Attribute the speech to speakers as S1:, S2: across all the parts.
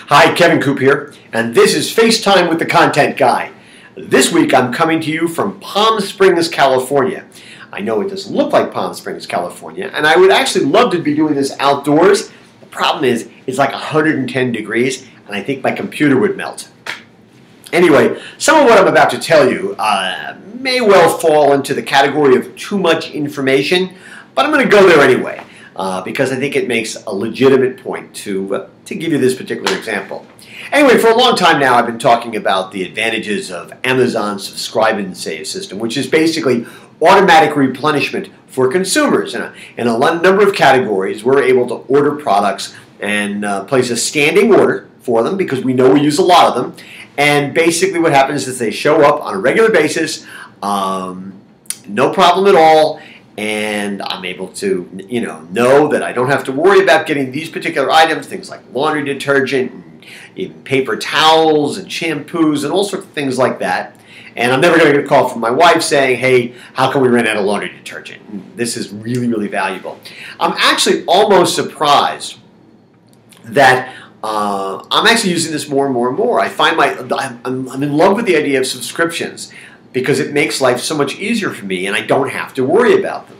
S1: Hi, Kevin Coop here, and this is FaceTime with the Content Guy. This week I'm coming to you from Palm Springs, California. I know it doesn't look like Palm Springs, California, and I would actually love to be doing this outdoors. The problem is, it's like 110 degrees, and I think my computer would melt. Anyway, some of what I'm about to tell you may well fall into the category of too much information, but I'm going to go there anyway. Because I think it makes a legitimate point to give you this particular example. Anyway, for a long time now, I've been talking about the advantages of Amazon's Subscribe and Save system, which is basically automatic replenishment for consumers. In a number of categories, we're able to order products and place a standing order for them because we know we use a lot of them. And basically what happens is they show up on a regular basis, no problem at all. And I'm able to, know that I don't have to worry about getting these particular items, things like laundry detergent, and even paper towels and shampoos and all sorts of things like that. And I'm never going to get a call from my wife saying, hey, how come we ran out of laundry detergent? This is really, really valuable. I'm actually almost surprised that I'm actually using this more and more and more. I find I'm in love with the idea of subscriptions, because it makes life so much easier for me and I don't have to worry about them.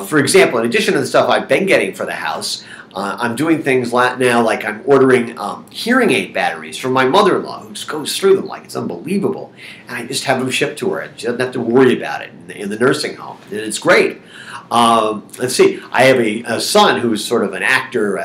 S1: For example, in addition to the stuff I've been getting for the house, I'm doing things now like I'm ordering hearing aid batteries from my mother-in-law, who just goes through them like it's unbelievable. And I just have them shipped to her. She doesn't have to worry about it in the nursing home. And it's great. Let's see. I have a son who's sort of an actor,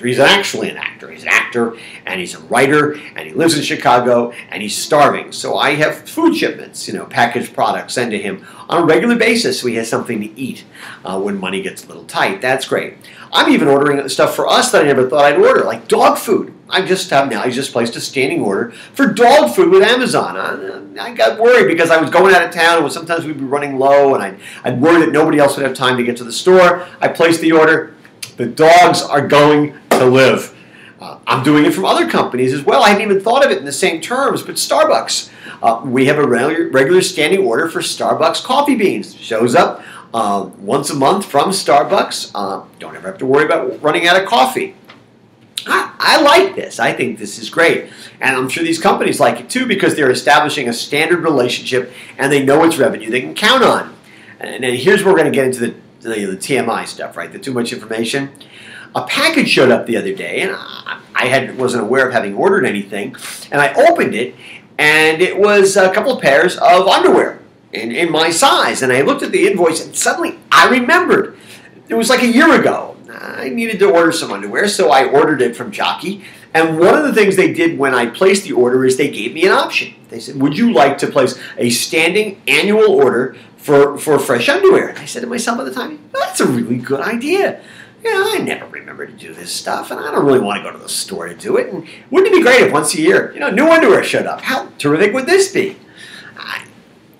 S1: He's actually an actor. He's an actor, and he's a writer, and he lives in Chicago, and he's starving. So I have food shipments, packaged products sent to him on a regular basis so he has something to eat when money gets a little tight. That's great. I'm even ordering stuff for us that I never thought I'd order, like dog food. I just placed a standing order for dog food with Amazon. I got worried because I was going out of town, and sometimes we'd be running low, and I'd worry that nobody else would have time to get to the store. I placed the order. The dogs are going to live. I'm doing it from other companies as well. I hadn't even thought of it in the same terms, but Starbucks. We have a regular standing order for Starbucks coffee beans. Shows up once a month from Starbucks. Don't ever have to worry about running out of coffee. I like this. I think this is great. And I'm sure these companies like it too because they're establishing a standard relationship and they know it's revenue they can count on. And then here's where we're going to get into the TMI stuff, right? The too much information. A package showed up the other day, and I wasn't aware of having ordered anything, and I opened it, and it was a couple of pairs of underwear in my size, and I looked at the invoice, and suddenly I remembered. It was like a year ago. I needed to order some underwear, so I ordered it from Jockey, and one of the things they did when I placed the order is they gave me an option. They said, would you like to place a standing annual order for fresh underwear? And I said to myself at the time, that's a really good idea. I never remember to do this stuff, and I don't really want to go to the store to do it. And wouldn't it be great if once a year, new underwear showed up? How terrific would this be?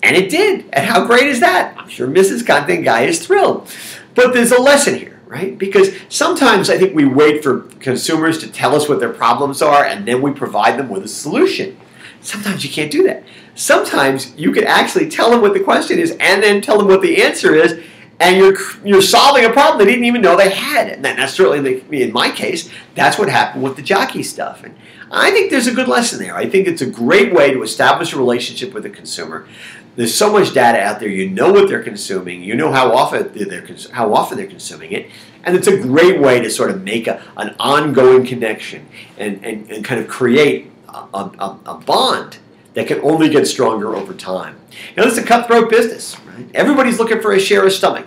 S1: And it did. And how great is that? I'm sure Mrs. Content Guy is thrilled. But there's a lesson here, right? Because sometimes I think we wait for consumers to tell us what their problems are, and then we provide them with a solution. Sometimes you can't do that. Sometimes you can actually tell them what the question is and then tell them what the answer is, and you're solving a problem they didn't even know they had. And that's certainly, in my case, that's what happened with the Jockey stuff. And I think there's a good lesson there. I think it's a great way to establish a relationship with the consumer. There's so much data out there. You know what they're consuming. You know how often they're consuming it. And it's a great way to sort of make an ongoing connection and kind of create a bond that can only get stronger over time. It's a cutthroat business, right? Everybody's looking for a share of stomach.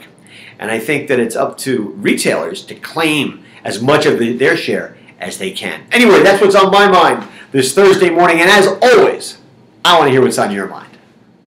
S1: And I think that it's up to retailers to claim as much of their share as they can. Anyway, that's what's on my mind this Thursday morning. And as always, I want to hear what's on your mind.